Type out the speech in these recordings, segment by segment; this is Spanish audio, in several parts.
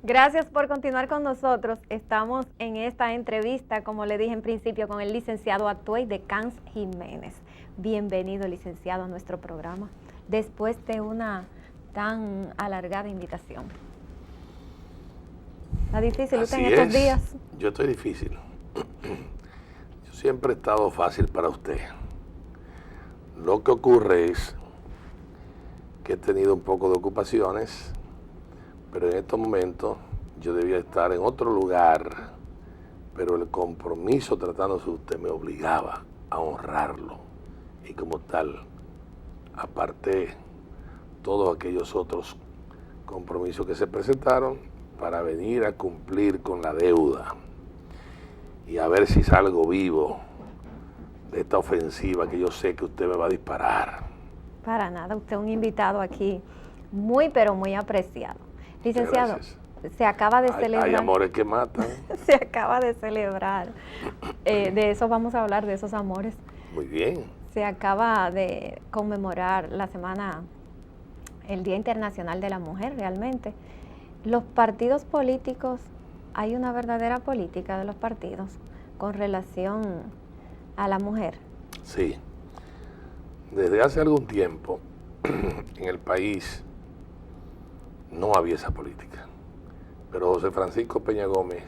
Gracias por continuar con nosotros. Estamos en esta entrevista, como le dije en principio, con el licenciado Atuey de Cans Jiménez. Bienvenido, licenciado, a nuestro programa, después de una tan alargada invitación. ¿Está difícil usted en estos días? Yo estoy difícil. Yo siempre he estado fácil para usted. Lo que ocurre es que he tenido un poco de ocupaciones, pero en estos momentos yo debía estar en otro lugar, pero el compromiso tratándose de usted me obligaba a honrarlo. Y como tal, aparté todos aquellos otros compromisos que se presentaron para venir a cumplir con la deuda y a ver si salgo vivo de esta ofensiva que yo sé que usted me va a disparar. Para nada, usted es un invitado aquí muy, pero muy apreciado. Licenciado, se acaba de celebrar... Hay amores que matan. Se acaba de celebrar. De eso vamos a hablar, de esos amores. Muy bien. Se acaba de conmemorar la semana, el Día Internacional de la Mujer, realmente. Los partidos políticos, hay una verdadera política de los partidos con relación a la mujer. Sí. Desde hace algún tiempo en el país no había esa política. Pero José Francisco Peña Gómez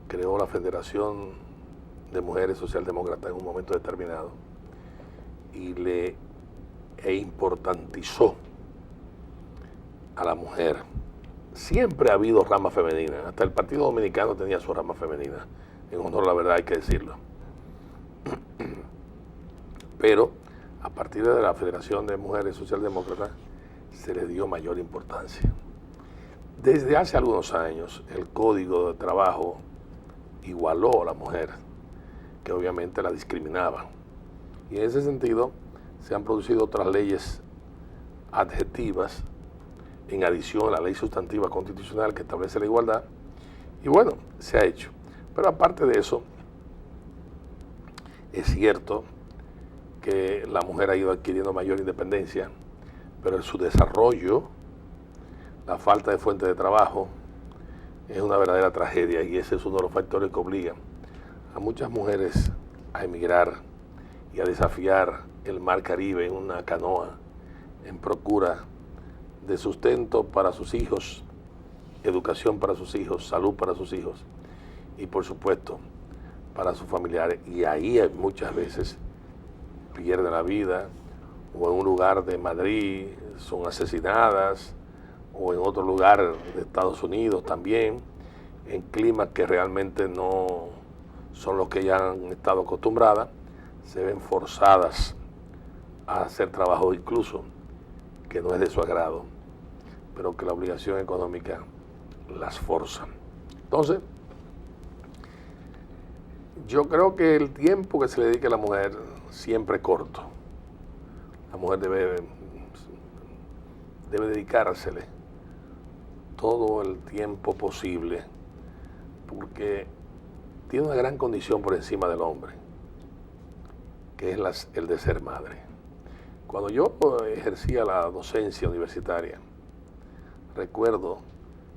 creó la Federación de Mujeres Socialdemócratas en un momento determinado y importantizó a la mujer. Siempre ha habido ramas femeninas, hasta el Partido Dominicano tenía su rama femenina, en honor a la verdad hay que decirlo. Pero a partir de la Federación de Mujeres Socialdemócratas se le dio mayor importancia. Desde hace algunos años el Código de Trabajo igualó a la mujer, que obviamente la discriminaba. Y en ese sentido se han producido otras leyes adjetivas en adición a la ley sustantiva constitucional que establece la igualdad. Y bueno, se ha hecho. Pero aparte de eso, es cierto que la mujer ha ido adquiriendo mayor independencia, pero en su desarrollo, la falta de fuente de trabajo es una verdadera tragedia y ese es uno de los factores que obligan a muchas mujeres a emigrar y a desafiar el mar Caribe en una canoa en procura de sustento para sus hijos, educación para sus hijos, salud para sus hijos y por supuesto para sus familiares. Y ahí muchas veces pierden la vida o en un lugar de Madrid son asesinadas o en otro lugar de Estados Unidos también, en climas que realmente no son los que ya han estado acostumbradas, se ven forzadas a hacer trabajo incluso que no es de su agrado, pero que la obligación económica las forza. Entonces, yo creo que el tiempo que se le dedique a la mujer siempre es corto. La mujer debe dedicársele todo el tiempo posible porque tiene una gran condición por encima del hombre, que es el de ser madre. Cuando yo ejercía la docencia universitaria, recuerdo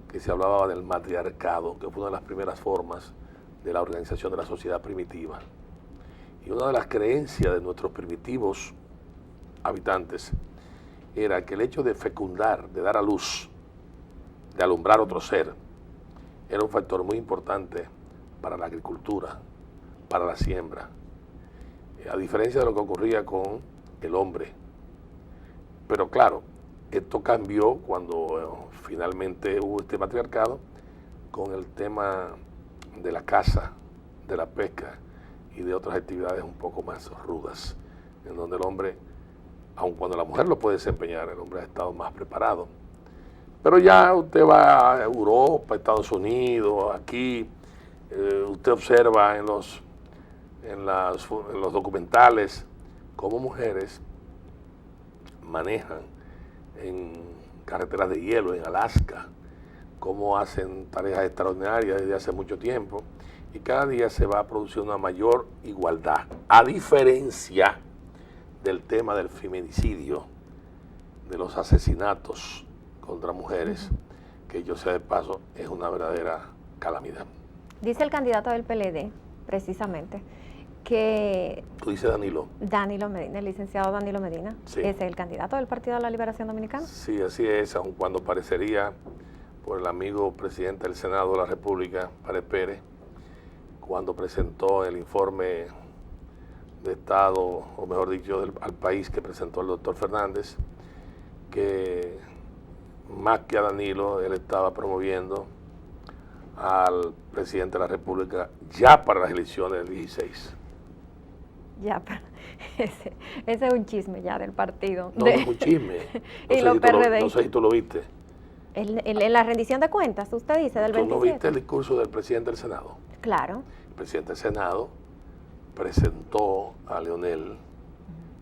que se hablaba del matriarcado, que fue una de las primeras formas de la organización de la sociedad primitiva. Y una de las creencias de nuestros primitivos habitantes era que el hecho de fecundar, de dar a luz, de alumbrar otro ser, era un factor muy importante para la agricultura, para la siembra, a diferencia de lo que ocurría con el hombre. Pero claro, esto cambió cuando finalmente hubo este matriarcado con el tema de la caza, de la pesca y de otras actividades un poco más rudas, en donde el hombre, aun cuando la mujer lo puede desempeñar, el hombre ha estado más preparado. Pero ya usted va a Europa, Estados Unidos, aquí, usted observa en los documentales cómo mujeres manejan en carreteras de hielo en Alaska, cómo hacen tareas extraordinarias desde hace mucho tiempo, y cada día se va a producir una mayor igualdad, a diferencia del tema del feminicidio, de los asesinatos contra mujeres, que yo sea de paso, es una verdadera calamidad. Dice el candidato del PLD, precisamente, que ¿Tú dices Danilo? Danilo Medina, el licenciado Danilo Medina, Sí. es el candidato del Partido de la Liberación Dominicana. Sí, así es, aun cuando parecería por el amigo presidente del Senado de la República, Pared Pérez, cuando presentó el informe de Estado, o mejor dicho, al país que presentó el doctor Fernández, que más que a Danilo, él estaba promoviendo al presidente de la República ya para las elecciones del 16. Ya, pero ese es un chisme ya del partido. No, no es un chisme. Y los PRD. No sé si tú lo viste. En la rendición de cuentas, usted dice, del 27. ¿Tú no viste el discurso del presidente del Senado? Claro. El presidente del Senado presentó a Leonel,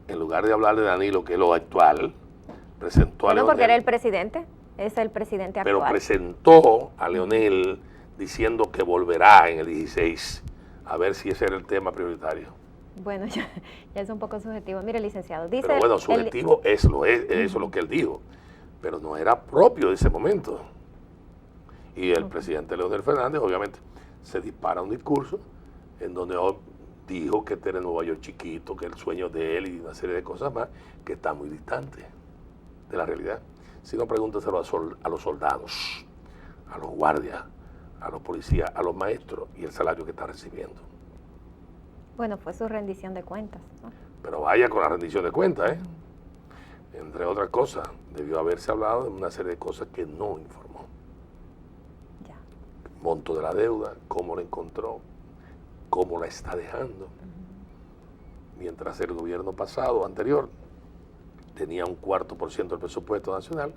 en lugar de hablar de Danilo, que es lo actual, presentó a Leonel. Porque era el presidente, es el presidente actual. Pero presentó a Leonel diciendo que volverá en el 16, a ver si ese era el tema prioritario. Bueno, ya es un poco subjetivo. Mire, licenciado, dice... Pero bueno, subjetivo es eso es lo que él dijo, pero no era propio de ese momento. Y el presidente Leonel Fernández, obviamente, se dispara un discurso en donde dijo que este era Nueva York chiquito, que el sueño de él y una serie de cosas más, que está muy distante de la realidad. Si no, pregúntaselo a los soldados, a los guardias, a los policías, a los maestros y el salario que está recibiendo. Bueno, fue su rendición de cuentas, ¿no? Pero vaya con la rendición de cuentas, ¿eh? Entre otras cosas, debió haberse hablado de una serie de cosas que no informó. Ya. Monto de la deuda, cómo la encontró, cómo la está dejando. Mientras el gobierno pasado, anterior, tenía un 4% del presupuesto nacional,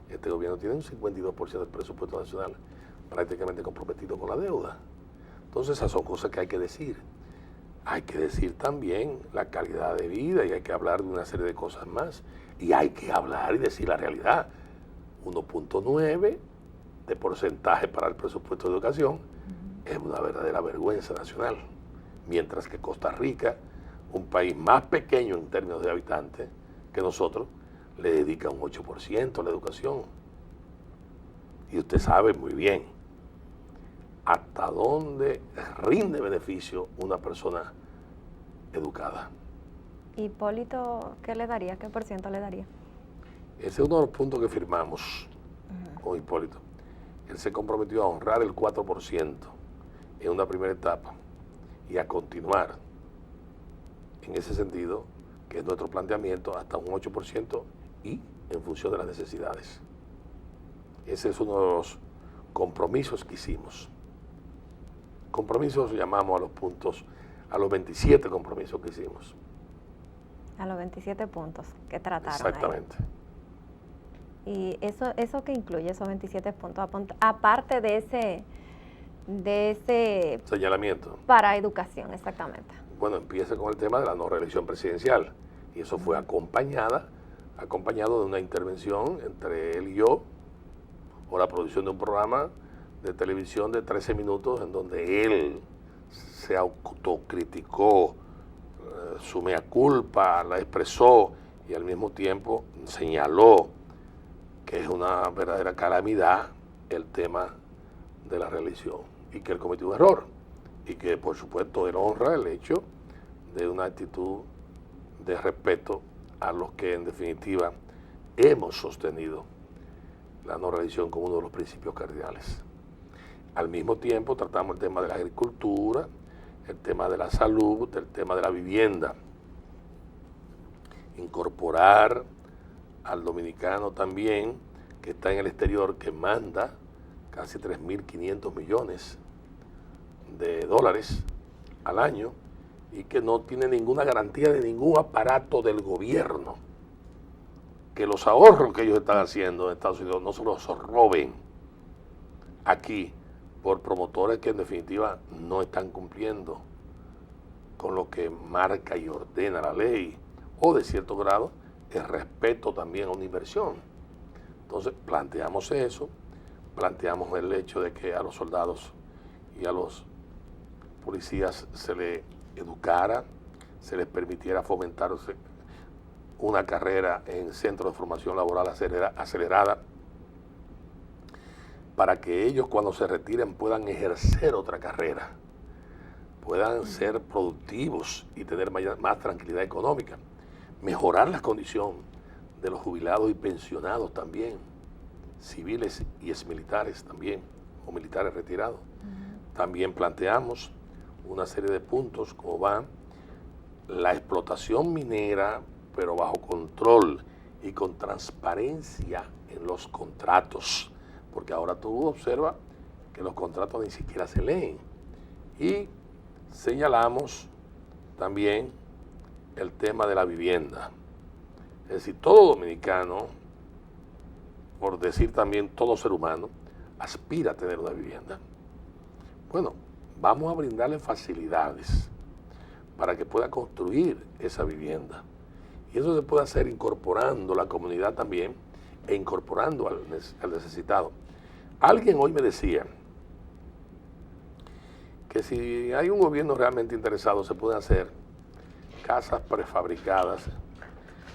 este gobierno tiene un 52% del presupuesto nacional prácticamente comprometido con la deuda. Entonces esas son cosas que hay que decir. Hay que decir también la calidad de vida y hay que hablar de una serie de cosas más. Y hay que hablar y decir la realidad. 1.9 de porcentaje para el presupuesto de educación es una verdadera vergüenza nacional. Mientras que Costa Rica, un país más pequeño en términos de habitantes que nosotros, le dedica un 8% a la educación. Y usted sabe muy bien hasta dónde rinde beneficio una persona educada. Hipólito, ¿qué le daría? ¿Qué por ciento le daría? Ese es uno de los puntos que firmamos con Hipólito. Él se comprometió a honrar el 4% en una primera etapa y a continuar en ese sentido, que es nuestro planteamiento, hasta un 8% y en función de las necesidades. Ese es uno de los compromisos que hicimos. Compromisos llamamos a los puntos, a los 27 compromisos que hicimos. A los 27 puntos que trataron. Exactamente. Ahí. ¿Y eso qué incluye, esos 27 puntos? Aparte de ese señalamiento. Para educación, exactamente. Bueno, empieza con el tema de la no reelección presidencial. Y eso fue acompañado de una intervención entre él y yo, o la producción de un programa de televisión de 13 minutos en donde él se autocriticó, su mea culpa, la expresó y al mismo tiempo señaló que es una verdadera calamidad el tema de la reelección y que él cometió un error y que por supuesto él honra el hecho de una actitud de respeto a los que en definitiva hemos sostenido la no reelección como uno de los principios cardinales. Al mismo tiempo tratamos el tema de la agricultura, el tema de la salud, el tema de la vivienda. Incorporar al dominicano también, que está en el exterior, que manda casi 3.500 millones de dólares al año y que no tiene ninguna garantía de ningún aparato del gobierno. Que los ahorros que ellos están haciendo en Estados Unidos no se los roben aquí por promotores que en definitiva no están cumpliendo con lo que marca y ordena la ley, o de cierto grado el respeto también a una inversión. Entonces planteamos eso, planteamos el hecho de que a los soldados y a los policías se les educara, se les permitiera fomentarse una carrera en centros de formación laboral acelerada, para que ellos cuando se retiren puedan ejercer otra carrera, puedan ser productivos y tener más tranquilidad económica. Mejorar la condición de los jubilados y pensionados también, civiles y exmilitares también, o militares retirados. También planteamos una serie de puntos como va la explotación minera, pero bajo control y con transparencia en los contratos, porque ahora tú observas que los contratos ni siquiera se leen. Y señalamos también el tema de la vivienda. Es decir, todo dominicano, por decir también todo ser humano, aspira a tener una vivienda. Bueno, vamos a brindarle facilidades para que pueda construir esa vivienda. Y eso se puede hacer incorporando la comunidad también e incorporando al necesitado. Alguien hoy me decía que si hay un gobierno realmente interesado se pueden hacer casas prefabricadas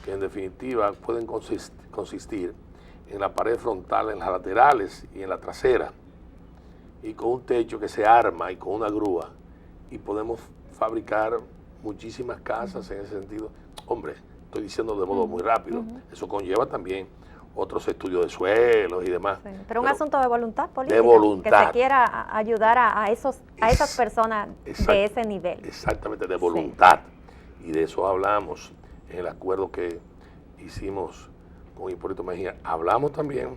que en definitiva pueden consistir en la pared frontal, en las laterales y en la trasera, y con un techo que se arma y con una grúa, y podemos fabricar muchísimas casas en ese sentido. Hombre, estoy diciendo de modo muy rápido, eso conlleva también otros estudios de suelos y demás. Sí, pero un asunto de voluntad política. De voluntad. Que se quiera ayudar a esas personas de ese nivel. Exactamente, de voluntad. Sí. Y de eso hablamos en el acuerdo que hicimos con Hipólito Mejía. Hablamos también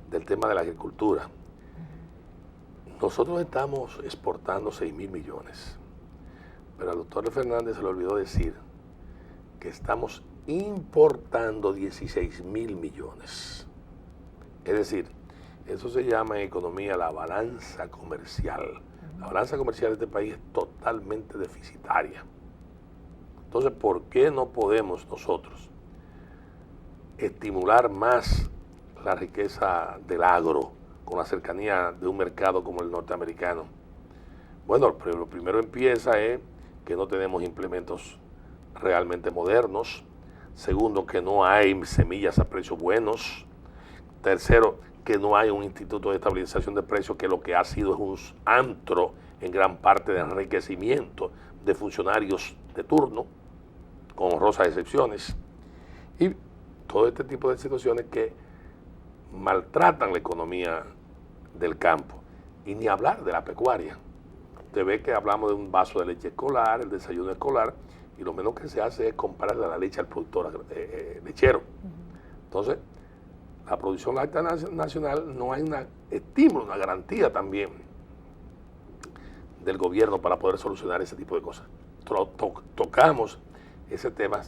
del tema de la agricultura. Nosotros estamos exportando 6.000 millones, pero al doctor Fernández se le olvidó decir que estamos importando 16.000 millones. Es decir, eso se llama en economía la balanza comercial. La balanza comercial de este país es totalmente deficitaria. Entonces, ¿por qué no podemos nosotros estimular más la riqueza del agro con la cercanía de un mercado como el norteamericano? Bueno, lo primero empieza es que no tenemos implementos realmente modernos. Segundo, que no hay semillas a precios buenos. Tercero, que no hay un instituto de estabilización de precios que lo que ha sido es un antro en gran parte de enriquecimiento de funcionarios de turno, con honrosas excepciones. Y todo este tipo de situaciones que maltratan la economía del campo. Y ni hablar de la pecuaria. Usted ve que hablamos de un vaso de leche escolar, el desayuno escolar, y lo menos que se hace es comprarle la leche al productor lechero. Entonces, la producción láctea nacional no hay un estímulo, una garantía también del gobierno para poder solucionar ese tipo de cosas. Tocamos ese tema,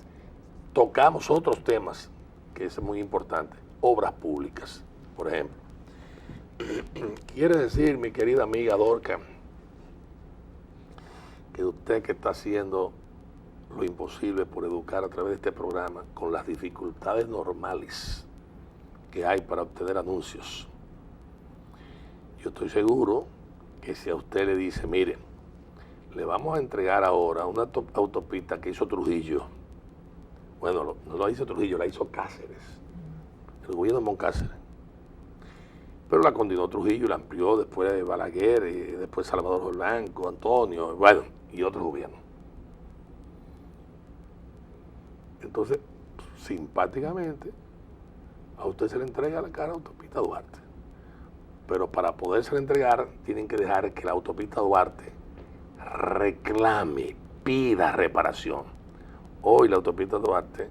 tocamos otros temas que es muy importante, obras públicas, por ejemplo. Quiere decir, mi querida amiga Dorca, que usted que está haciendo lo imposible por educar a través de este programa, con las dificultades normales que hay para obtener anuncios, yo estoy seguro que si a usted le dice, mire, le vamos a entregar ahora una autopista que hizo Trujillo, bueno, no la hizo Trujillo, la hizo Cáceres, el gobierno de Moncáceres, pero la continuó Trujillo y la amplió después de Balaguer, y después Salvador Blanco, Antonio, bueno, y otros gobiernos. Entonces, simpáticamente, a usted se le entrega la cara autopista Duarte. Pero para poderse entregar, tienen que dejar que la autopista Duarte reclame, pida reparación. Hoy la autopista Duarte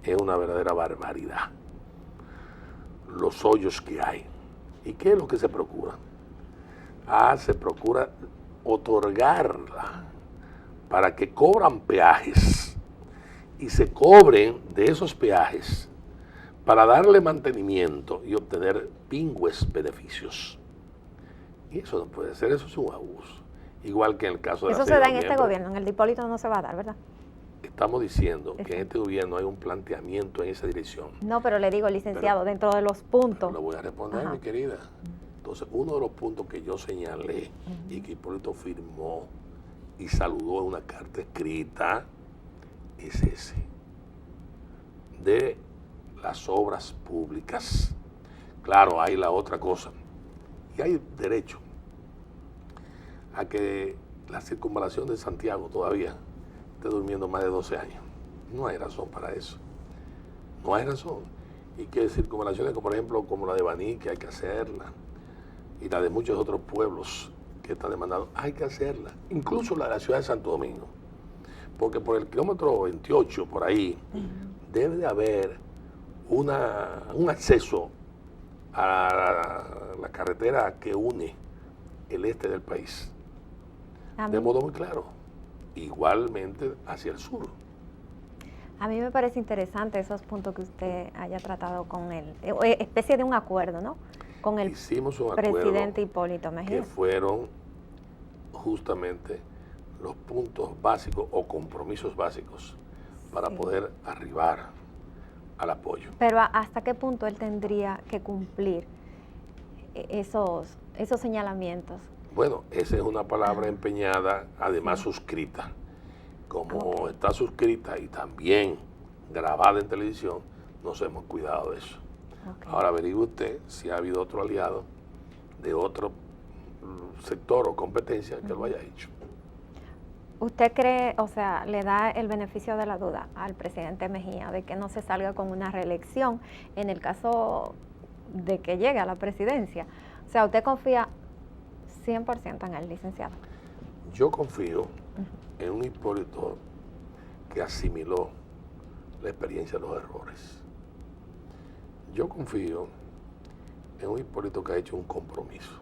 es una verdadera barbaridad. Los hoyos que hay. ¿Y qué es lo que se procura? Se procura otorgarla para que cobran peajes y se cobren de esos peajes para darle mantenimiento y obtener pingües beneficios. Y eso no puede ser, eso es un abuso. Igual que en el caso de eso se da en este gobierno, en el de Hipólito no se va a dar, ¿verdad? Estamos diciendo que en este gobierno hay un planteamiento en esa dirección. No, pero le digo, licenciado, dentro de los puntos. Lo voy a responder, mi querida. Entonces, uno de los puntos que yo señalé y que Hipólito firmó y saludó en una carta escrita es ese, de las obras públicas. Claro, hay la otra cosa. Y hay derecho a que la circunvalación de Santiago todavía esté durmiendo más de 12 años. No hay razón para eso. No hay razón. Y que circunvalaciones, como por ejemplo, como la de Baní, que hay que hacerla, y la de muchos otros pueblos que están demandando, hay que hacerla. Incluso la de la ciudad de Santo Domingo. Porque por el kilómetro 28, por ahí, debe de haber un acceso a la carretera que une el este del país. De modo muy claro. Igualmente hacia el sur. A mí me parece interesante esos puntos que usted haya tratado con él, especie de un acuerdo, ¿no? Con el Hicimos un presidente Hipólito Mejía. Que fueron justamente los puntos básicos o compromisos básicos para poder arribar al apoyo. Pero ¿hasta qué punto él tendría que cumplir esos señalamientos? Bueno, esa es una palabra empeñada, además suscrita. Como está suscrita y también grabada en televisión, nos hemos cuidado de eso. Ahora averigüe usted si ha habido otro aliado de otro sector o competencia que lo haya hecho. ¿Usted cree, o sea, le da el beneficio de la duda al presidente Mejía de que no se salga con una reelección en el caso de que llegue a la presidencia? O sea, ¿usted confía 100% en el licenciado? Yo confío en un Hipólito que asimiló la experiencia de los errores. Yo confío en un Hipólito que ha hecho un compromiso.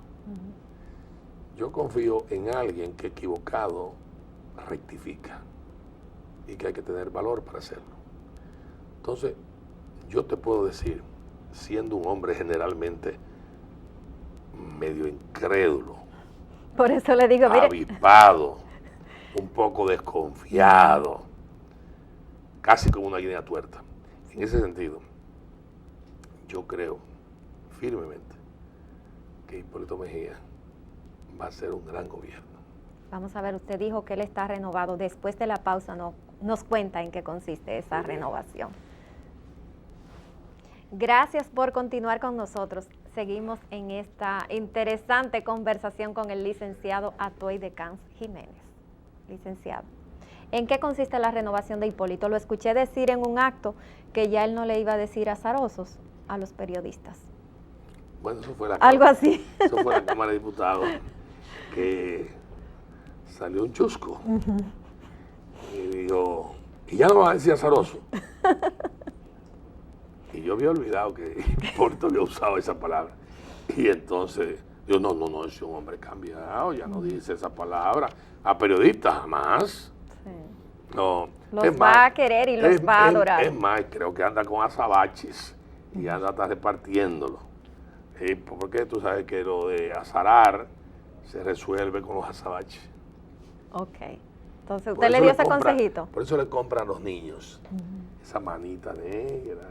Yo confío en alguien que equivocado rectifica y que hay que tener valor para hacerlo. Entonces, yo te puedo decir, siendo un hombre generalmente medio incrédulo, por eso le digo, mire, avipado, un poco desconfiado, casi como una guinea tuerta. En ese sentido, yo creo firmemente que Hipólito Mejía va a ser un gran gobierno. Vamos a ver, usted dijo que él está renovado. Después de la pausa nos cuenta en qué consiste esa renovación. Gracias por continuar con nosotros. Seguimos en esta interesante conversación con el licenciado Atoy de Cans Jiménez. Licenciado, ¿en qué consiste la renovación de Hipólito? Lo escuché decir en un acto que ya él no le iba a decir azarozos a los periodistas. Bueno, eso fue algo así. Eso fue la Cámara de Diputados, que salió un chusco y dijo, y ya no va a decir azaroso. Y yo había olvidado que Hipólito había usado esa palabra. Y entonces, yo no, es un hombre cambiado, ya no dice esa palabra. A periodistas jamás. Sí. No. Los va a querer y los va a adorar. Es más, creo que anda con azabaches y anda hasta repartiéndolo. Porque tú sabes que lo de azarar se resuelve con los azabaches. Ok. Entonces, ¿usted le dio ese consejito? Por eso le compran a los niños esa manita negra,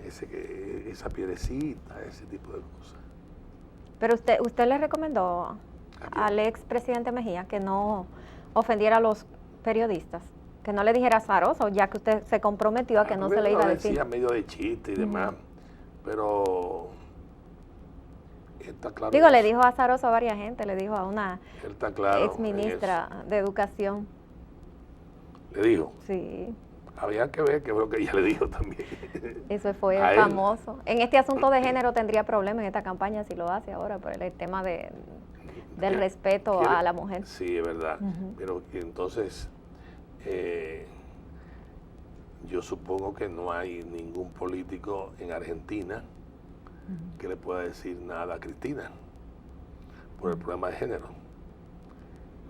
esa piedrecita, ese tipo de cosas. Pero usted le recomendó al expresidente Mejía que no ofendiera a los periodistas, que no le dijera azaroso, ya que usted se comprometió a que no se le iba a decir. Decía medio de chiste y demás, pero está claro. Digo, le dijo azaroso a varias gente, le dijo a una ex ministra de Educación. ¿Le dijo? Sí. Había que ver qué fue lo que ella le dijo también. Eso fue famoso. En este asunto de género tendría problemas en esta campaña si lo hace ahora, por el tema del respeto a la mujer. Sí, es verdad. Pero entonces, yo supongo que no hay ningún político en Argentina que le pueda decir nada a Cristina por el problema de género.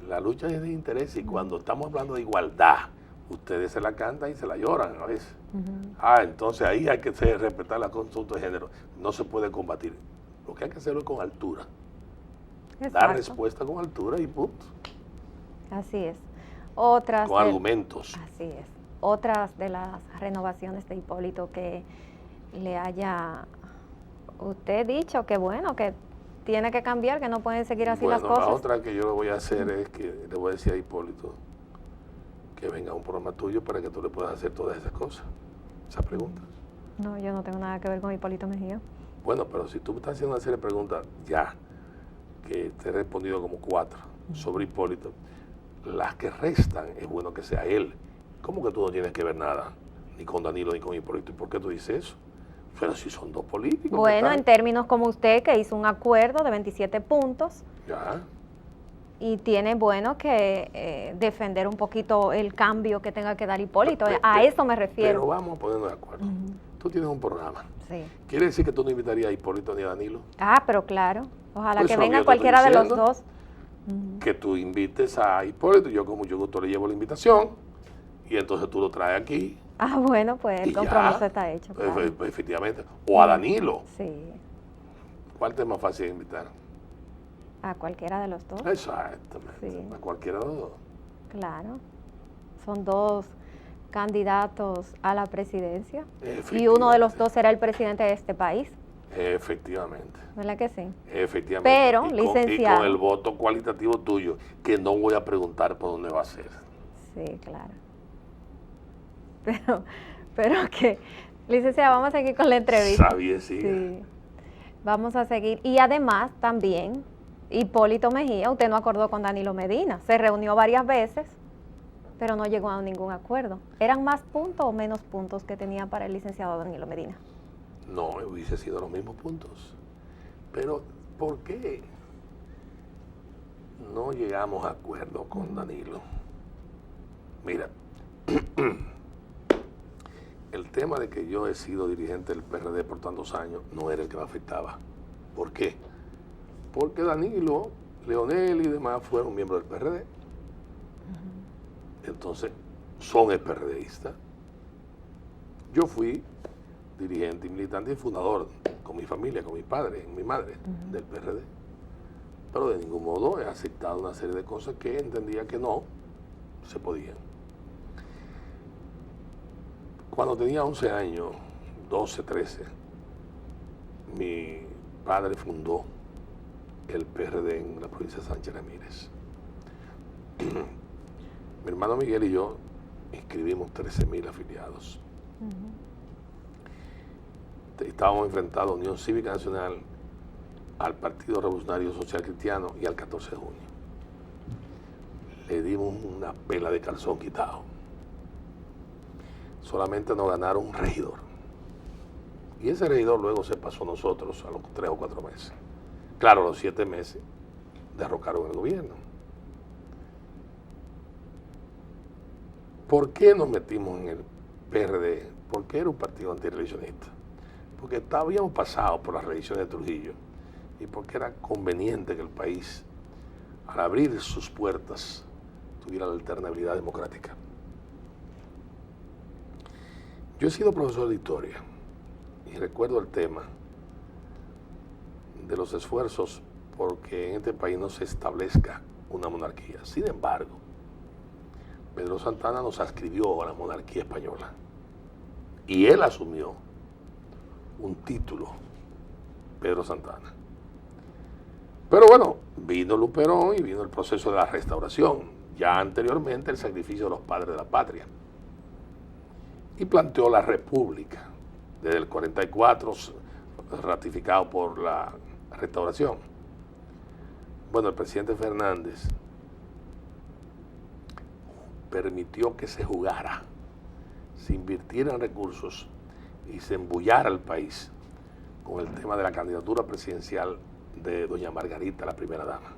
La lucha es de interés y cuando estamos hablando de igualdad, ustedes se la cantan y se la lloran a veces. Entonces ahí hay que respetar la consulta de género. No se puede combatir. Lo que hay que hacerlo es con altura. Exacto. Dar respuesta con altura y punto. Así es. Con argumentos. Así es. Otras de las renovaciones de Hipólito que le haya usted dicho que bueno, que tiene que cambiar, que no pueden seguir así las cosas. La otra que yo lo voy a hacer es que le voy a decir a Hipólito que venga a un programa tuyo para que tú le puedas hacer todas esas cosas, esas preguntas. No, yo no tengo nada que ver con Hipólito Mejía. Bueno, pero si tú me estás haciendo una serie de preguntas ya, que te he respondido como 4 sobre Hipólito, las que restan es bueno que sea él. ¿Cómo que tú no tienes que ver nada? Ni con Danilo ni con Hipólito. ¿Y por qué tú dices eso? Pero si son 2 políticos. Bueno, en términos como usted, que hizo un acuerdo de 27 puntos. Ya. Y tiene, bueno, que defender un poquito el cambio que tenga que dar Hipólito. A eso me refiero. Pero vamos a ponernos de acuerdo. Tú tienes un programa. Sí. ¿Quiere decir que tú no invitarías a Hipólito ni a Danilo? Ah, pero claro. Ojalá Pues que eso venga yo te cualquiera estoy de los diciendo. dos. Que tú invites a Hipólito, yo con mucho gusto le llevo la invitación, y entonces tú lo traes aquí. Ah, bueno, pues el y compromiso ya. está hecho. Pues, Claro. pues, efectivamente. O a Danilo. Sí, ¿Cuál te es más fácil de invitar? a cualquiera de los dos. Exactamente. Sí. A cualquiera de los dos. Claro. Son 2 candidatos a la presidencia. Y Efectivamente. uno de los 2 será el presidente de este país. Efectivamente. ¿Verdad que sí? Efectivamente. Pero, y licenciado. con el voto cualitativo tuyo, que no voy a preguntar por dónde va a ser. Sí, claro. Pero que, licenciada, vamos a seguir con la entrevista. Sabía, sí. Sí. Vamos a seguir. Y además también, Hipólito Mejía, usted no acordó con Danilo Medina. Se reunió varias veces, pero no llegó a ningún acuerdo. ¿Eran más puntos o menos puntos que tenía para el licenciado Danilo Medina? No, hubiese sido los mismos puntos. Pero, ¿por qué no llegamos a acuerdo con Danilo? Mira, el tema de que yo he sido dirigente del PRD por tantos años no era el que me afectaba. ¿Por qué? Porque Danilo, Leonel y demás fueron miembros del PRD. Entonces, son PRDistas. Yo fui dirigente y militante y fundador con mi familia, con mi padre, mi madre, del PRD. Pero de ningún modo he aceptado una serie de cosas que entendía que no se podían. Cuando tenía 11 años, 12, 13, mi padre fundó el PRD en la provincia de Sánchez Ramírez. Mi hermano Miguel y yo inscribimos 13.000 afiliados. Estábamos enfrentados a Unión Cívica Nacional, al Partido Revolucionario Social Cristiano y al 14 de junio. Le dimos una pela de calzón quitado. Solamente nos ganaron un regidor. Y ese regidor luego se pasó a nosotros a los 3 o 4 meses. Claro, a los 7 meses derrocaron el gobierno. ¿Por qué nos metimos en el PRD? Porque era un partido antirreeleccionista. Porque habíamos pasado por las reelecciones de Trujillo y porque era conveniente que el país, al abrir sus puertas, tuviera la alternabilidad democrática. Yo he sido profesor de historia y recuerdo el tema de los esfuerzos porque en este país no se establezca una monarquía. Sin embargo, Pedro Santana nos adscribió a la monarquía española y él asumió un título, Pedro Santana. Pero bueno, vino Luperón y vino el proceso de la restauración, ya anteriormente el sacrificio de los padres de la patria, y planteó la república, desde el 44 ratificado por la restauración. Bueno, el presidente Fernández permitió que se jugara, se invirtieran recursos y se embullara al país con el tema de la candidatura presidencial de doña Margarita, la primera dama,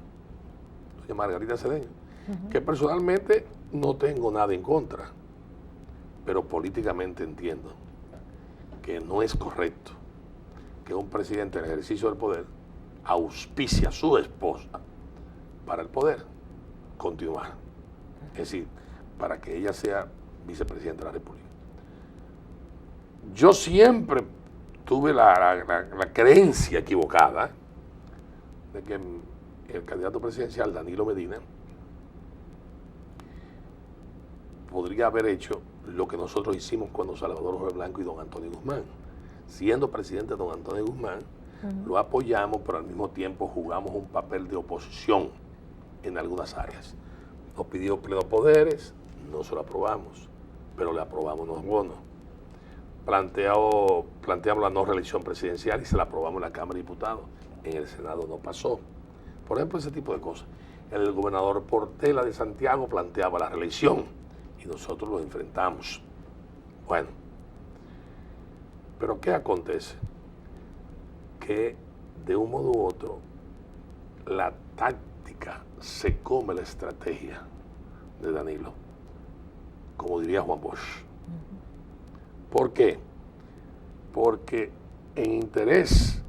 doña Margarita Cedeño, que personalmente no tengo nada en contra, pero políticamente entiendo que no es correcto que un presidente en el ejercicio del poder auspicie a su esposa para el poder continuar, es decir, para que ella sea vicepresidenta de la República. Yo siempre tuve la creencia equivocada de que el candidato presidencial Danilo Medina podría haber hecho lo que nosotros hicimos cuando Salvador Jorge Blanco y don Antonio Guzmán. Siendo presidente don Antonio Guzmán, lo apoyamos, pero al mismo tiempo jugamos un papel de oposición en algunas áreas. Nos pidió plenos poderes, no se lo aprobamos, pero le aprobamos unos bonos. planteamos la no reelección presidencial y se la aprobamos en la Cámara de Diputados. En el Senado no pasó. Por ejemplo, ese tipo de cosas. El gobernador Portela de Santiago planteaba la reelección y nosotros lo enfrentamos. Bueno, pero ¿qué acontece? Que de un modo u otro la táctica se come la estrategia de Danilo, como diría Juan Bosch. ¿Por qué? Porque en interés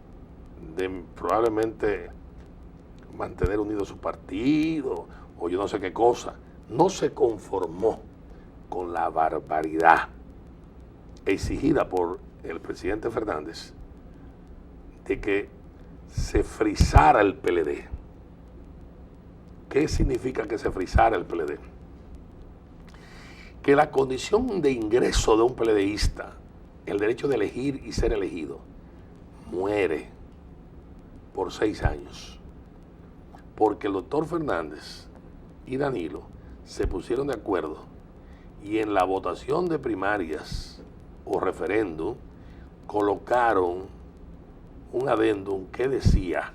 de probablemente mantener unido su partido o yo no sé qué cosa, no se conformó con la barbaridad exigida por el presidente Fernández de que se frizara el PLD. ¿Qué significa que se frizara el PLD? Que la condición de ingreso de un PLDista, el derecho de elegir y ser elegido, muere por 6 años. Porque el doctor Fernández y Danilo se pusieron de acuerdo y en la votación de primarias o referéndum colocaron un adendum que decía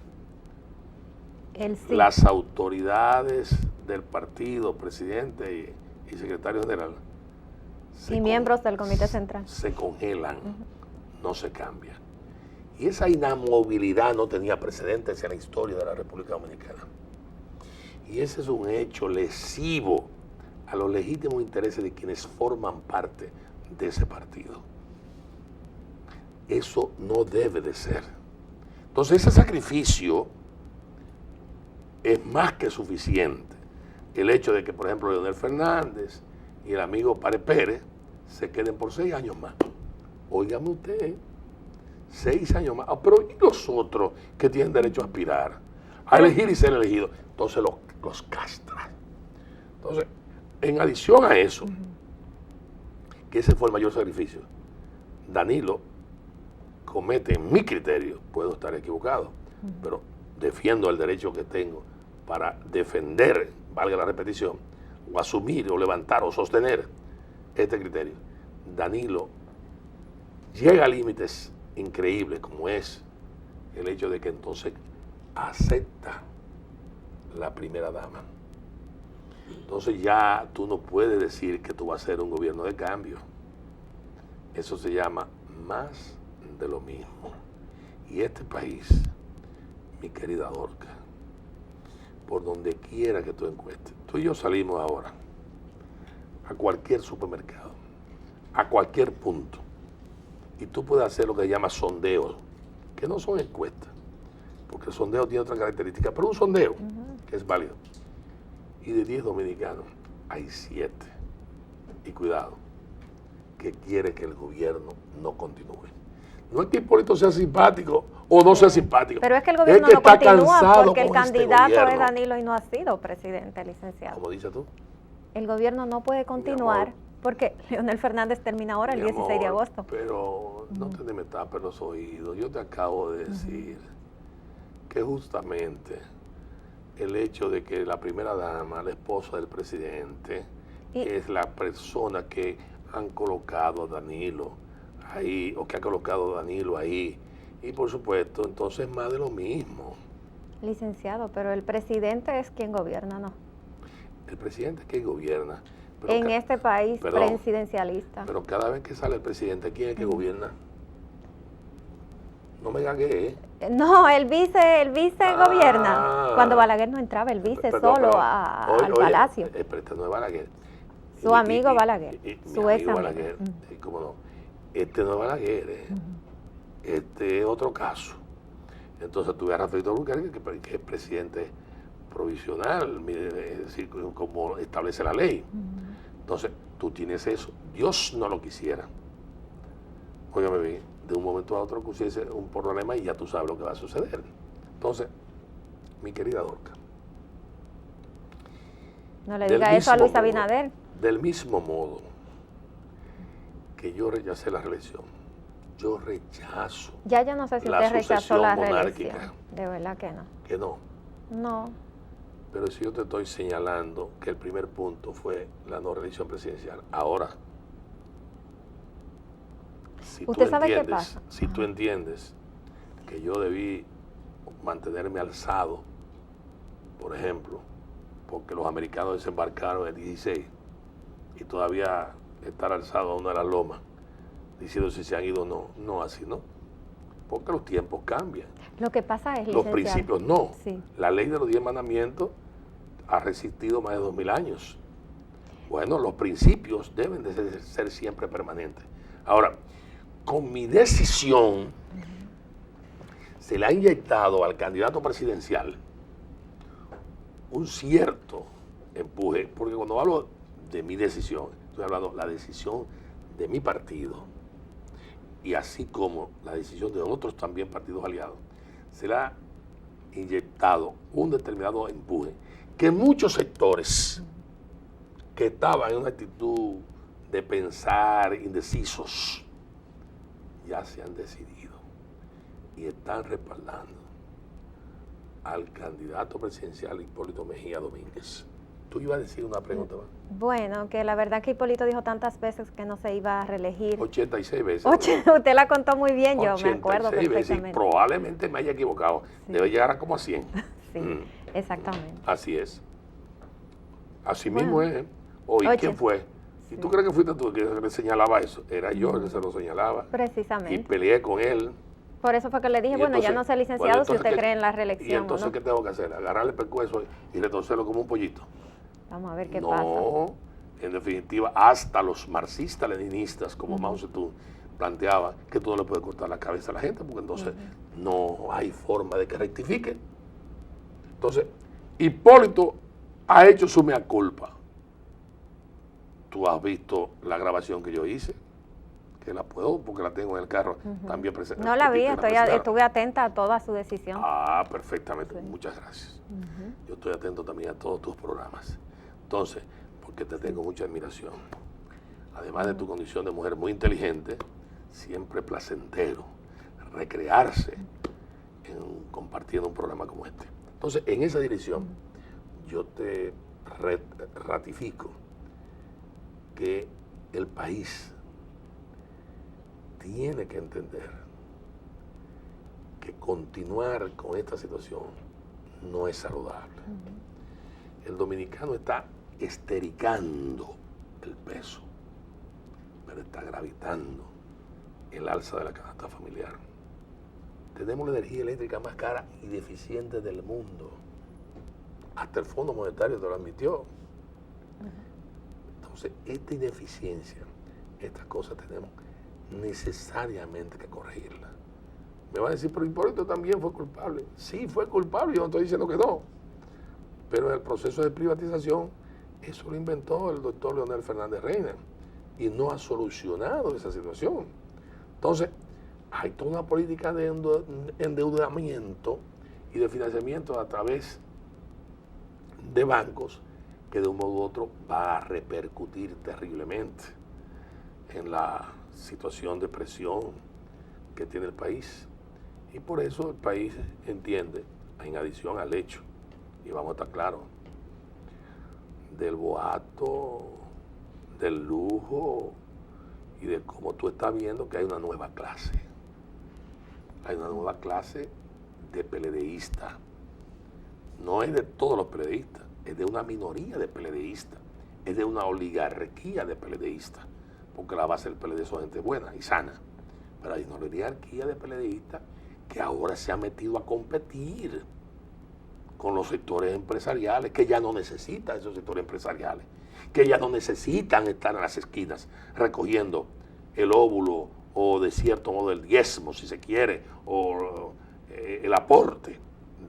las autoridades del partido, presidente y secretario general y miembros del Comité Central se congelan, no se cambian. Y esa inamovilidad no tenía precedentes en la historia de la República Dominicana. Y ese es un hecho lesivo a los legítimos intereses de quienes forman parte de ese partido. Eso no debe de ser. Entonces ese sacrificio es más que suficiente. El hecho de que, por ejemplo, Leonel Fernández y el amigo Pare Pérez se queden por 6 años más. Óigame usted, 6 años más. Pero ¿y los otros que tienen derecho a aspirar, a elegir y ser elegidos? Entonces los castran. Entonces, en adición a eso, que ese fue el mayor sacrificio, Danilo comete, en mi criterio, puedo estar equivocado, pero defiendo el derecho que tengo para defender, valga la repetición, o asumir, o levantar, o sostener este criterio. Danilo llega a límites increíbles, como es el hecho de que entonces acepta la primera dama. Entonces ya tú no puedes decir que tú vas a ser un gobierno de cambio. Eso se llama más de lo mismo. Y este país, mi querida Dorca, por donde quiera que tú encuestes, tú y yo salimos ahora a cualquier supermercado, a cualquier punto, y tú puedes hacer lo que se llama sondeos, que no son encuestas, porque el sondeo tiene otra característica, pero un sondeo que es válido. Y de 10 dominicanos hay 7, y cuidado, que quiere que el gobierno no continúe. No es que Hipólito sea simpático o no sea simpático. Pero es que el gobierno no continúa porque el candidato es Danilo y no ha sido presidente, licenciado. ¿Cómo dices tú? El gobierno no puede continuar porque Leonel Fernández termina ahora el 16 de agosto. Pero no te me tapes los oídos. Yo te acabo de decir que justamente el hecho de que la primera dama, la esposa del presidente, es la persona que han colocado a Danilo ahí, o que ha colocado a Danilo ahí, y por supuesto, entonces más de lo mismo. Licenciado, pero el presidente es quien gobierna, ¿no? El presidente es quien gobierna. Pero en este país presidencialista. Pero cada vez que sale el presidente, ¿quién es que gobierna? No me gagué. No, el vice gobierna. Cuando Balaguer no entraba, el vice solo al palacio. Pero este no es Balaguer. Su amigo Balaguer. Su ex amigo Balaguer. ¿Cómo no? Este no es Balaguer. Este es otro caso. Entonces tú ves a Rafaelito Albuquerque, que es presidente provisional, es decir, como establece la ley. Entonces tú tienes eso. Dios no lo quisiera. Óigame bien, de un momento a otro pusiese un problema y ya tú sabes lo que va a suceder. Entonces, mi querida Dorca. No le diga eso a Luis Abinader. Del mismo modo que yo rechacé la reelección, yo rechazo. Ya yo no sé si usted rechazó la reelección. De verdad que no. Que no. No. Pero si yo te estoy señalando que el primer punto fue la no reelección presidencial, ahora, ¿Usted sabe qué pasa? Si tú entiendes que yo debí mantenerme alzado, por ejemplo, porque los americanos desembarcaron el 16 y todavía estar alzado a una de las lomas, diciendo si se han ido o no, no así, ¿no? Porque los tiempos cambian. Lo que pasa es, los principios no. Sí. La ley de los 10 mandamientos ha resistido más de 2000 años. Bueno, los principios deben de ser siempre permanentes. Ahora, con mi decisión, se le ha inyectado al candidato presidencial un cierto empuje, porque cuando hablo de mi decisión, estoy hablando de la decisión de mi partido, y así como la decisión de otros también partidos aliados, se le ha inyectado un determinado empuje que muchos sectores que estaban en una actitud de pensar indecisos ya se han decidido y están respaldando al candidato presidencial Hipólito Mejía Domínguez. Tú ibas a decir una pregunta más. Bueno, que la verdad que Hipólito dijo tantas veces que no se iba a reelegir. 86 veces. Usted la contó muy bien, yo me acuerdo perfectamente. Veces, probablemente me haya equivocado. Sí. Debe llegar a como a 100. Sí, exactamente. Así es. Así mismo es. ¿Y quién fue? ¿Y tú crees que fuiste tú el que le señalaba eso? Era yo el que se lo señalaba. Precisamente. Y peleé con él. Por eso fue que le dije, bueno, entonces, ya no sé licenciado si usted cree en la reelección. ¿Y entonces ¿no? qué tengo que hacer? Agarrarle el pescuezo y retorcerlo como un pollito. Vamos a ver qué pasa. No, en definitiva, hasta los marxistas-leninistas, como Mao Zedong, planteaba que tú no le puedes cortar la cabeza a la gente, porque entonces no hay forma de que rectifique. Entonces, Hipólito ha hecho su mea culpa. Tú has visto la grabación que yo hice, que la puedo, porque la tengo en el carro, también presente. No la vi, estuve atenta a toda su decisión. Ah, perfectamente, muchas gracias. Yo estoy atento también a todos tus programas. Entonces, porque te tengo mucha admiración. Además de tu condición de mujer muy inteligente, siempre placentero, recrearse compartiendo un programa como este. Entonces, en esa dirección, yo te ratifico que el país tiene que entender que continuar con esta situación no es saludable. El dominicano está estericando el peso, pero está gravitando el alza de la canasta familiar. Tenemos la energía eléctrica más cara y deficiente del mundo. Hasta el Fondo Monetario te lo admitió. Entonces, esta ineficiencia, estas cosas tenemos necesariamente que corregirlas. Me va a decir, pero Hipólito también fue culpable. Sí, fue culpable, yo no estoy diciendo que no. Pero en el proceso de privatización, eso lo inventó el doctor Leonel Fernández Reina y no ha solucionado esa situación. Entonces, hay toda una política de endeudamiento y de financiamiento a través de bancos que de un modo u otro va a repercutir terriblemente en la situación de presión que tiene el país. Y por eso el país entiende, en adición al hecho, y vamos a estar claros, del boato, del lujo y de cómo tú estás viendo que hay una nueva clase. Hay una nueva clase de PLDistas. No es de todos los PLDistas, es de una minoría de PLDistas, es de una oligarquía de PLDistas, porque la base del PLD son gente buena y sana, pero hay una oligarquía de PLDistas que ahora se ha metido a competir con los sectores empresariales, que ya no necesitan esos sectores empresariales, que ya no necesitan estar en las esquinas recogiendo el óvulo o de cierto modo el diezmo, si se quiere, o el aporte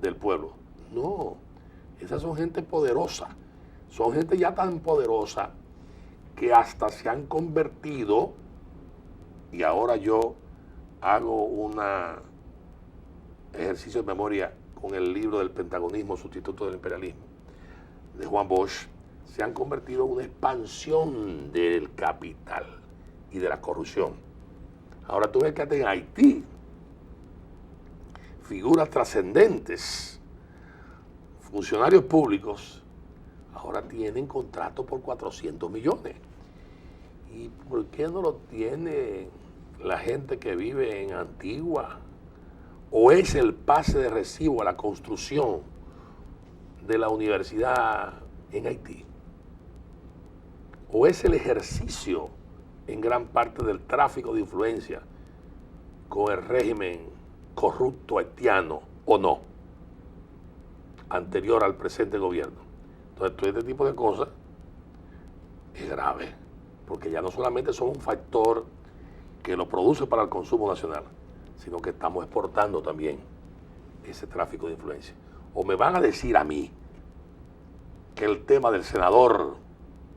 del pueblo. No, esas son gente poderosa, son gente ya tan poderosa que hasta se han convertido, y ahora yo hago un ejercicio de memoria con el libro del Pentagonismo, Sustituto del Imperialismo, de Juan Bosch, se han convertido en una expansión del capital y de la corrupción. Ahora tú ves que hasta en Haití, figuras trascendentes, funcionarios públicos, ahora tienen contratos por 400 millones. ¿Y por qué no lo tienen la gente que vive en Antigua? ¿O es el pase de recibo a la construcción de la universidad en Haití? ¿O es el ejercicio en gran parte del tráfico de influencia con el régimen corrupto haitiano o no, anterior al presente gobierno? Entonces, todo este tipo de cosas es grave, porque ya no solamente son un factor que lo produce para el consumo nacional, sino que estamos exportando también ese tráfico de influencia. O me van a decir a mí que el tema del senador,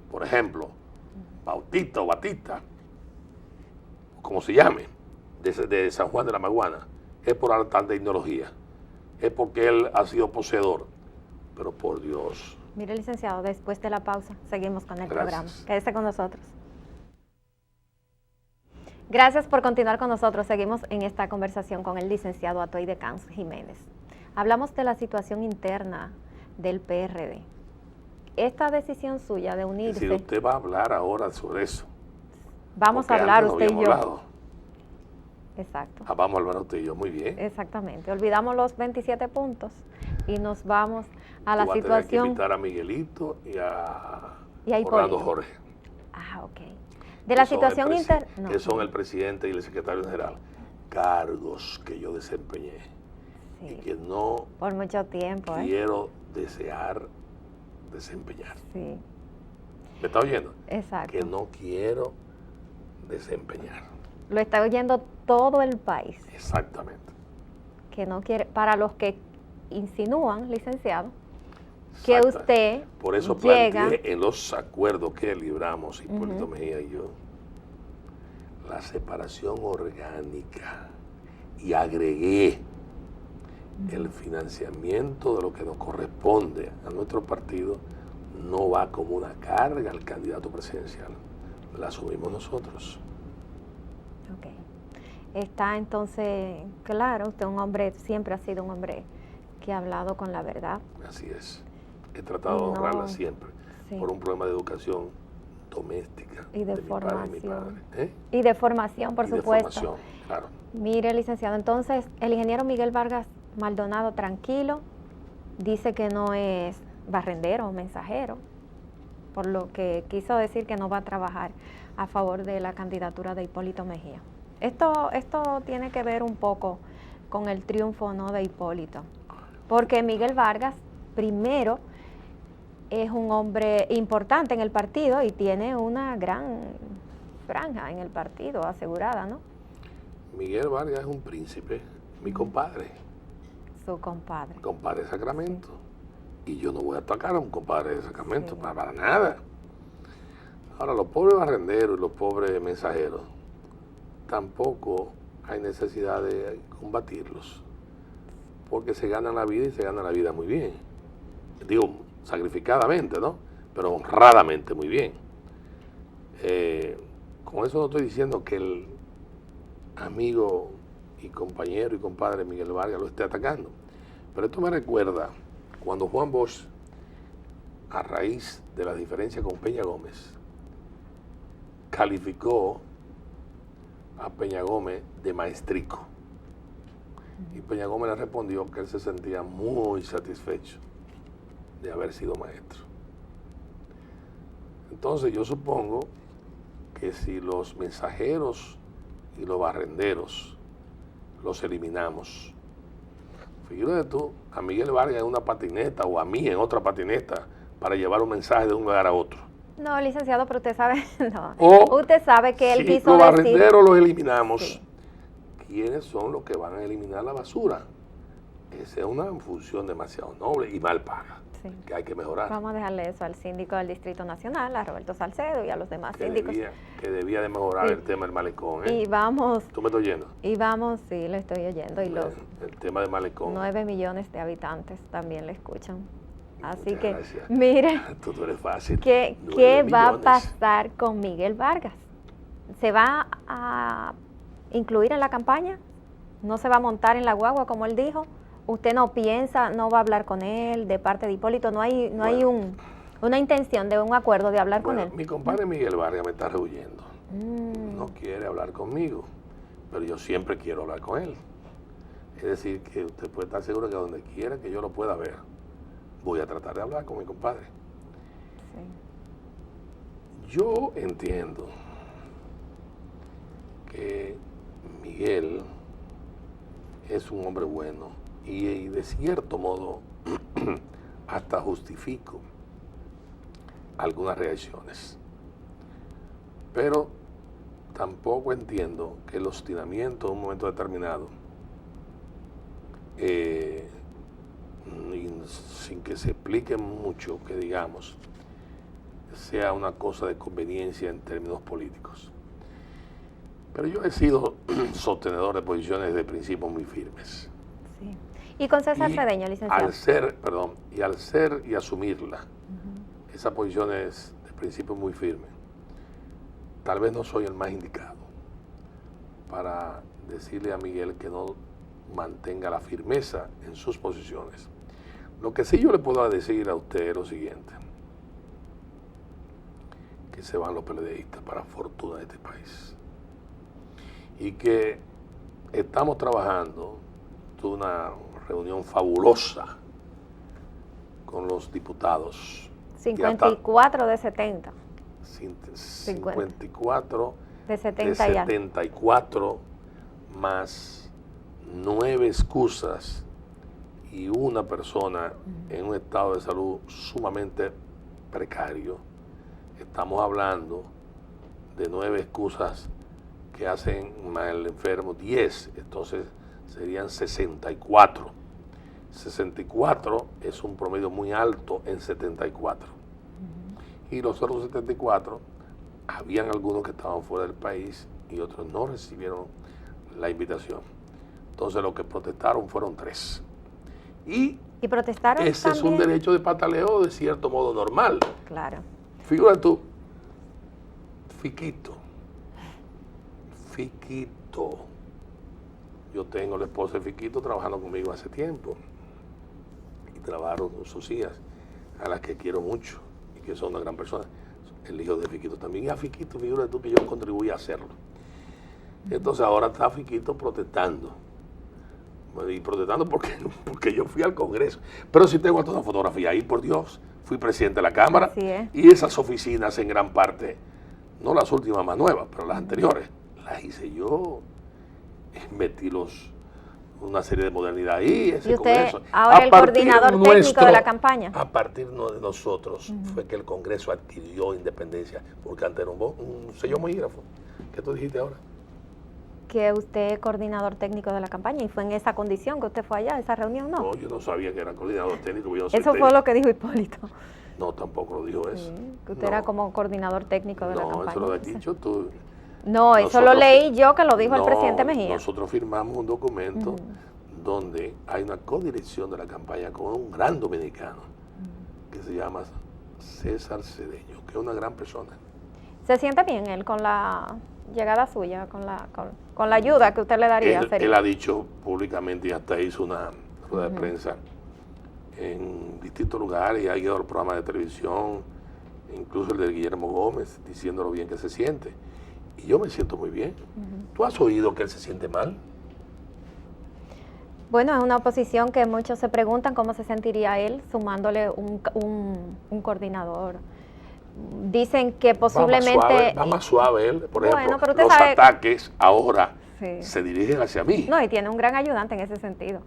por ejemplo, Bautista o Batista, como se llame, de San Juan de la Maguana, es por alta tecnología, es porque él ha sido poseedor. Pero por Dios. Mire, licenciado, después de la pausa seguimos con el programa. Quédese con nosotros. Gracias por continuar con nosotros. Seguimos en esta conversación con el licenciado Atoy de Cans Jiménez. Hablamos de la situación interna del PRD. Esta decisión suya de unirse... Es decir, usted va a hablar ahora sobre eso. Vamos a hablar usted y yo. Hablado. Exacto. Vamos a hablar usted y yo, muy bien. Exactamente. Olvidamos los 27 puntos y nos vamos a la Tú vas situación... a tener que invitar a Miguelito y a Hipólito. Orlando Jorge. Ah, ok. De la situación interna... Que son el presidente y el secretario general. Cargos que yo desempeñé. Sí. Y que no... Por mucho tiempo, quiero desear desempeñar. Sí. ¿Me está oyendo? Exacto. Que no quiero desempeñar. Lo está oyendo todo el país. Exactamente. Que no quiere, para los que insinúan, licenciado, que usted por eso llega... planteé en los acuerdos que libramos, Hipólito Mejía y yo, la separación orgánica, y agregué el financiamiento de lo que nos corresponde a nuestro partido no va como una carga al candidato presidencial, la asumimos nosotros. Ok. Está entonces claro, usted un hombre, siempre ha sido un hombre que ha hablado con la verdad. Así es. He tratado de honrarla siempre, por un problema de educación doméstica. Y de formación. Mi padre, mi padre. Y de formación, por supuesto. De formación, claro. Mire, licenciado, entonces el ingeniero Miguel Vargas Maldonado, tranquilo, dice que no es barrendero o mensajero, por lo que quiso decir que no va a trabajar a favor de la candidatura de Hipólito Mejía. Esto tiene que ver un poco con el triunfo, ¿no?, de Hipólito, porque Miguel Vargas, primero, es un hombre importante en el partido y tiene una gran franja en el partido asegurada, ¿no? Miguel Vargas es un príncipe, mi compadre. Su compadre. Compadre de Sacramento. Sí. Y yo no voy a atacar a un compadre de Sacramento, sí, para nada. Ahora, los pobres barrenderos y los pobres mensajeros, tampoco hay necesidad de combatirlos, porque se ganan la vida y se ganan la vida muy bien. Digo, sacrificadamente, ¿no? Pero honradamente muy bien. Con eso no estoy diciendo que el amigo y compañero y compadre Miguel Vargas lo esté atacando. Pero esto me recuerda cuando Juan Bosch, a raíz de la diferencia con Peña Gómez, calificó a Peña Gómez de maestrico. Y Peña Gómez le respondió que él se sentía muy satisfecho de haber sido maestro. Entonces yo supongo que si los mensajeros y los barrenderos los eliminamos, figúrate tú a Miguel Vargas en una patineta o a mí en otra patineta para llevar un mensaje de un lugar a otro. No, licenciado, pero usted sabe, no. O, usted sabe que él quiso los decir... barrenderos los eliminamos, sí, ¿quiénes son los que van a eliminar la basura? Esa es una función demasiado noble y mal paga, sí, que hay que mejorar. Vamos a dejarle eso al síndico del Distrito Nacional, a Roberto Salcedo y a los demás síndicos. Que debía de mejorar, sí, el tema del malecón. Y vamos... ¿Tú me estás oyendo? Y vamos, sí, le estoy oyendo. Y los el tema del malecón. 9 millones de habitantes también le escuchan. Así muchas que, gracias. Mire, tú eres fácil. ¿Qué va a pasar con Miguel Vargas? ¿Se va a incluir en la campaña? ¿No se va a montar en la guagua, como él dijo? ¿Usted no piensa, no va a hablar con él de parte de Hipólito? ¿No hay una intención de un acuerdo de hablar con él? Mi compadre Miguel Vargas me está rehuyendo. No quiere hablar conmigo. pero yo siempre quiero hablar con él. Es decir, que usted puede estar seguro que donde quiera que yo lo pueda ver, voy a tratar de hablar con mi compadre. Sí. Yo entiendo que Miguel es un hombre bueno y de cierto modo hasta justifico algunas reacciones, pero tampoco entiendo que el obstinamiento en un momento determinado, sin que se explique mucho, que digamos, sea una cosa de conveniencia en términos políticos. Pero yo he sido sostenedor de posiciones de principios muy firmes. Sí. Y con César Cedeño, licenciado. Al ser y asumirla, esa posición es de principio muy firme. Tal vez no soy el más indicado para decirle a Miguel que no mantenga la firmeza en sus posiciones. Lo que sí yo le puedo decir a usted es lo siguiente: que se van los PLDistas para fortuna de este país. Y que estamos trabajando, tuve una reunión fabulosa con los diputados. 54 de 70. 54 de 70 ya. 74 más 9 excusas y una persona en un estado de salud sumamente precario. Estamos hablando de 9 excusas que hacen más el enfermo 10, entonces serían 64. 64 es un promedio muy alto en 74. Y los otros 74, habían algunos que estaban fuera del país y otros no recibieron la invitación. Entonces los que protestaron fueron 3. Y protestaron ese también. Es un derecho de pataleo de cierto modo normal. Claro. Figura tú, Fiquito. Yo tengo la esposa de Fiquito trabajando conmigo hace tiempo. Y trabajaron con sus hijas, a las que quiero mucho y que son una gran persona. El hijo de Fiquito también. Y a Fiquito, figura tú que yo contribuí a hacerlo. Entonces ahora está Fiquito protestando. Y protestando porque yo fui al Congreso. Pero sí tengo toda la fotografía ahí, por Dios. Fui presidente de la Cámara. Así es. Y esas oficinas en gran parte, no las últimas más nuevas, pero las anteriores, las hice yo. Metí una serie de modernidad ahí. ¿Y usted ahora el coordinador técnico de la campaña? A partir de nosotros fue que el Congreso adquirió independencia, porque antes era un sello homógrafo. ¿Qué tú dijiste ahora? Que usted es coordinador técnico de la campaña y fue en esa condición que usted fue allá, a esa reunión, ¿no? No, yo no sabía que era coordinador técnico. Yo no eso fue lo que dijo Hipólito. No, tampoco lo dijo eso. Sí, que usted era como coordinador técnico de la campaña. No, eso lo has dicho tú. No, eso lo leí yo, que lo dijo el presidente Mejía. Nosotros firmamos un documento donde hay una codirección de la campaña con un gran dominicano que se llama César Cedeño, que es una gran persona. ¿Se siente bien él con la llegada suya, con la ayuda que usted le daría? Él ha dicho públicamente y hasta hizo una rueda de prensa en distintos lugares y ha ido a los programas de televisión, incluso el de Guillermo Gómez, diciendo lo bien que se siente. Y yo me siento muy bien. ¿Tú has oído que él se siente mal? Bueno, es una oposición que muchos se preguntan cómo se sentiría él sumándole un coordinador. Dicen que posiblemente... Va más suave él, por ejemplo, pero usted los sabe... ataques ahora se dirigen hacia mí. No, y tiene un gran ayudante en ese sentido.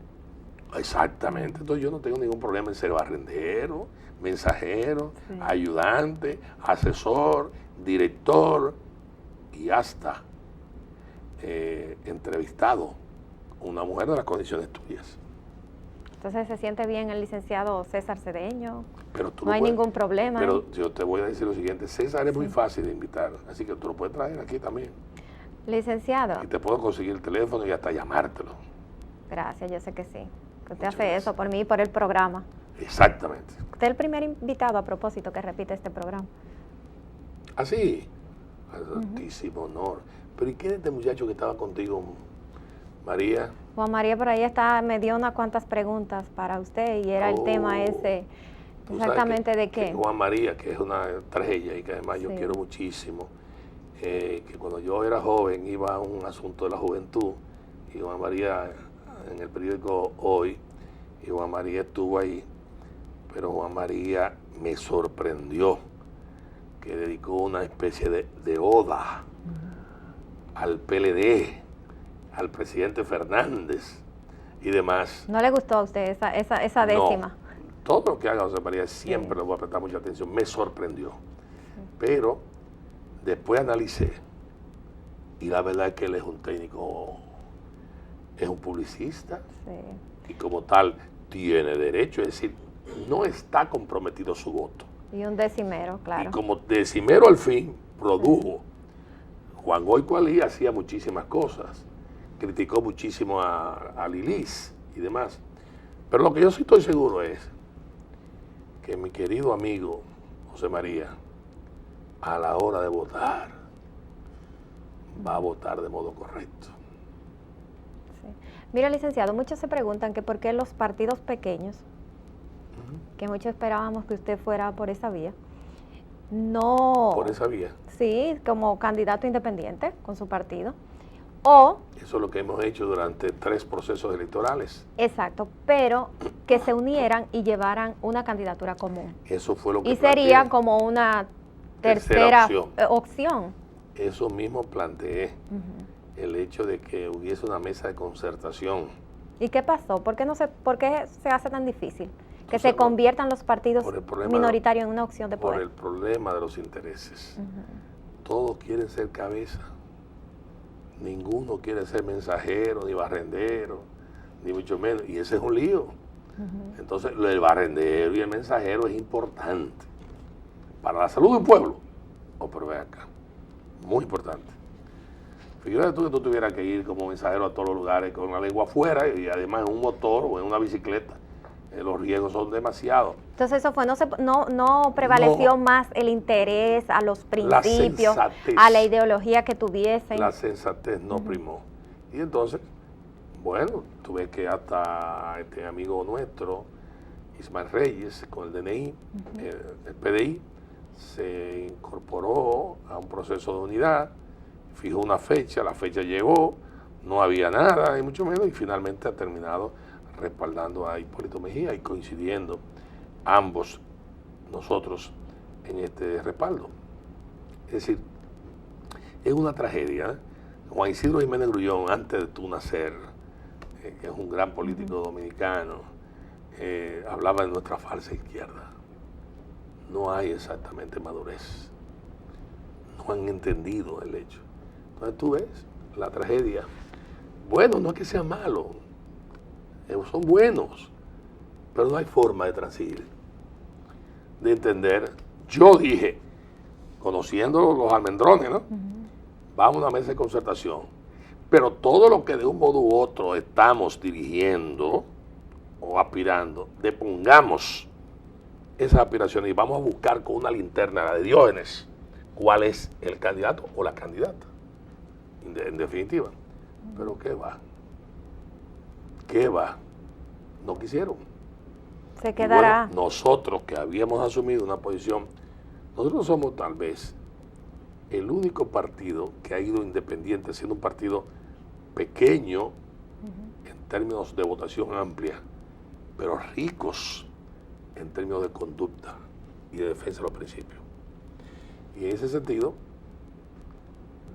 Exactamente, entonces yo no tengo ningún problema en ser barrendero, mensajero, ayudante, asesor, director y hasta entrevistado una mujer de las condiciones tuyas. Entonces se siente bien el licenciado César Cedeño, pero tú no hay ningún problema. Pero yo te voy a decir lo siguiente, César es muy fácil de invitar, así que tú lo puedes traer aquí también. Licenciado. Y te puedo conseguir el teléfono y hasta llamártelo. Gracias, yo sé que sí. Que usted hace eso por mí y por el programa. Exactamente. Usted es el primer invitado a propósito que repite este programa. ¿Ah, sí? Altísimo honor. Pero ¿y quién es este muchacho que estaba contigo, María? Juan María por ahí está, me dio unas cuantas preguntas para usted y era el tema ese, exactamente de qué. Juan María, que es una estrella y que además yo quiero muchísimo, que cuando yo era joven iba a un asunto de la juventud y Juan María, en el periódico Hoy, y Juan María estuvo ahí, pero Juan María me sorprendió que dedicó una especie de oda al PLD, al presidente Fernández y demás. ¿No le gustó a usted esa décima? No, todo lo que haga José María siempre le voy a prestar mucha atención, me sorprendió. Pero después analicé y la verdad es que él es un técnico, es un publicista y como tal tiene derecho, es decir, no está comprometido su voto. Y un decimero, claro. Y como decimero al fin produjo. Juan Goico Alí hacía muchísimas cosas, criticó muchísimo a Lilis y demás. Pero lo que yo sí estoy seguro es que mi querido amigo José María, a la hora de votar, va a votar de modo correcto. Sí. Mira, licenciado, muchos se preguntan que por qué los partidos pequeños, que muchos esperábamos que usted fuera por esa vía, no... Por esa vía. Sí, como candidato independiente con su partido. O... Eso es lo que hemos hecho durante 3 procesos electorales. Exacto, pero que se unieran y llevaran una candidatura común. Eso fue lo que y sería como una tercera opción. Eso mismo planteé, el hecho de que hubiese una mesa de concertación. ¿Y qué pasó? ¿Por qué se hace tan difícil? Que se conviertan los partidos minoritarios en una opción de poder. Por el problema de los intereses. Todos quieren ser cabeza. Ninguno quiere ser mensajero, ni barrendero, ni mucho menos. Y ese es un lío. Entonces, el barrendero y el mensajero es importante. Para la salud de un pueblo. Pero ve acá. Muy importante. Fíjate tú que tú tuvieras que ir como mensajero a todos los lugares con la lengua afuera y además en un motor o en una bicicleta. Los riesgos son demasiados. Entonces eso fue, no prevaleció más el interés a los principios, a la ideología que tuviesen. La sensatez no primó. Y entonces, bueno, tú ves que hasta este amigo nuestro, Ismael Reyes, con el DNI, el PDI, se incorporó a un proceso de unidad, fijó una fecha, la fecha llegó, no había nada, y mucho menos, y finalmente ha terminado respaldando a Hipólito Mejía y coincidiendo ambos nosotros en este respaldo. Es decir, es una tragedia. Juan Isidro Jiménez Grullón, antes de tú nacer, que es un gran político dominicano, hablaba de nuestra falsa izquierda. No hay exactamente madurez. No han entendido el hecho. Entonces tú ves la tragedia. Bueno, no es que sea malo, son buenos, pero no hay forma de transigir, de entender. Yo dije, conociendo los almendrones, ¿no? Vamos a una mesa de concertación, pero todo lo que de un modo u otro estamos dirigiendo o aspirando, depongamos esas aspiraciones y vamos a buscar con una linterna, la de Diógenes, cuál es el candidato o la candidata, en definitiva. Pero ¿qué va? ¿Qué va? No quisieron. Se quedará. Bueno, nosotros que habíamos asumido una posición, nosotros somos tal vez el único partido que ha ido independiente, siendo un partido pequeño en términos de votación amplia, pero ricos en términos de conducta y de defensa de los principios. Y en ese sentido,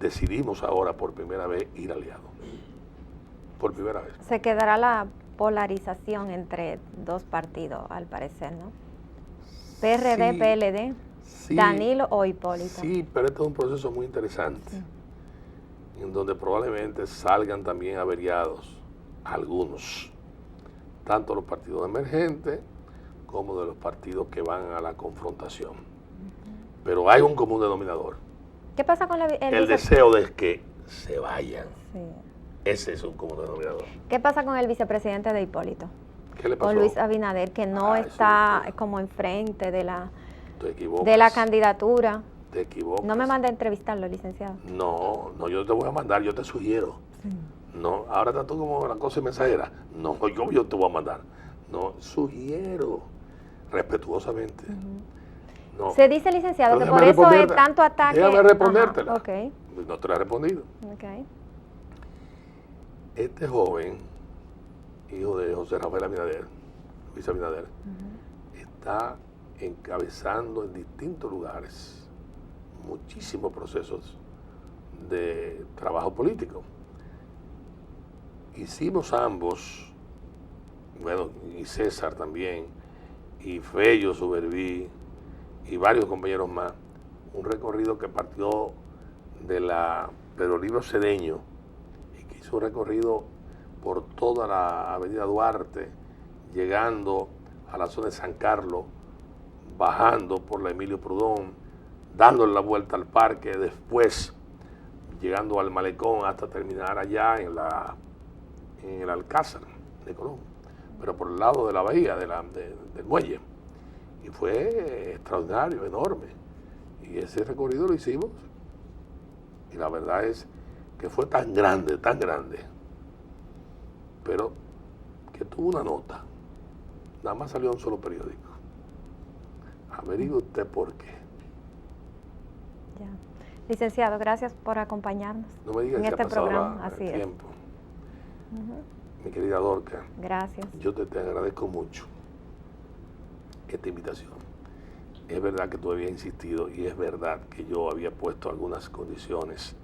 decidimos ahora por primera vez ir aliados. Por primera vez. Se quedará la polarización entre dos partidos, al parecer, ¿no? PRD, sí, PLD, sí, Danilo o Hipólito. Sí, pero este es un proceso muy interesante, en donde probablemente salgan también averiados algunos, tanto los partidos emergentes como de los partidos que van a la confrontación. Pero hay un común denominador. ¿Qué pasa con el deseo de que se vayan? Sí. Ese es un común denominador. ¿Qué pasa con el vicepresidente de Hipólito? ¿Qué le pasó? Con Luis Abinader, que no está como enfrente de la candidatura. Te equivocas. No me manda a entrevistarlo, licenciado. No, yo te voy a mandar, yo te sugiero. No, ahora está tú como la cosa mensajera. No, yo te voy a mandar. No, sugiero, respetuosamente. No. Se dice, licenciado, Pero que por eso es responderte. tanto ataque. Déjame respondértela. Ajá, ok. No te la he respondido. Okay. Este joven, hijo de José Rafael Abinader, Luis Abinader, está encabezando en distintos lugares muchísimos procesos de trabajo político. Hicimos ambos, bueno, y César también, y Fello Suberví, y varios compañeros más, un recorrido que partió de la Pedro Libro Cedeño y que hizo un recorrido por toda la avenida Duarte, llegando a la zona de San Carlos, bajando por la Emilio Prudón, dándole la vuelta al parque, después llegando al malecón hasta terminar allá en el Alcázar de Colón, pero por el lado de la bahía, del muelle. Y fue extraordinario, enorme. Y ese recorrido lo hicimos. Y la verdad es que fue tan grande, pero que tuvo una nota. Nada más salió en un solo periódico. Averigüe usted por qué. Ya. Licenciado, gracias por acompañarnos No me digas en que este ha pasado programa. Así el es. tiempo. Mi querida Dorca, Gracias. yo te agradezco mucho esta invitación. Es verdad que tú habías insistido y es verdad que yo había puesto algunas condiciones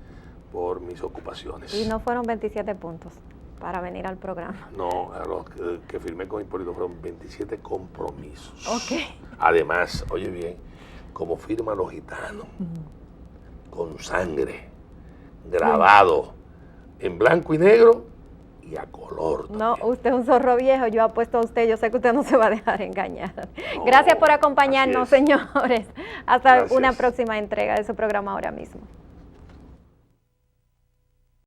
por mis ocupaciones. Y no fueron 27 puntos para venir al programa. No, a los que firmé con Hipólito fueron 27 compromisos. Ok. Además, oye bien, como firman los gitanos, con sangre, grabado, en blanco y negro y a color también. No, usted es un zorro viejo, yo apuesto a usted, yo sé que usted no se va a dejar engañar. No, Gracias por acompañarnos, así es. señores. Hasta Gracias. una próxima entrega de su programa Ahora Mismo.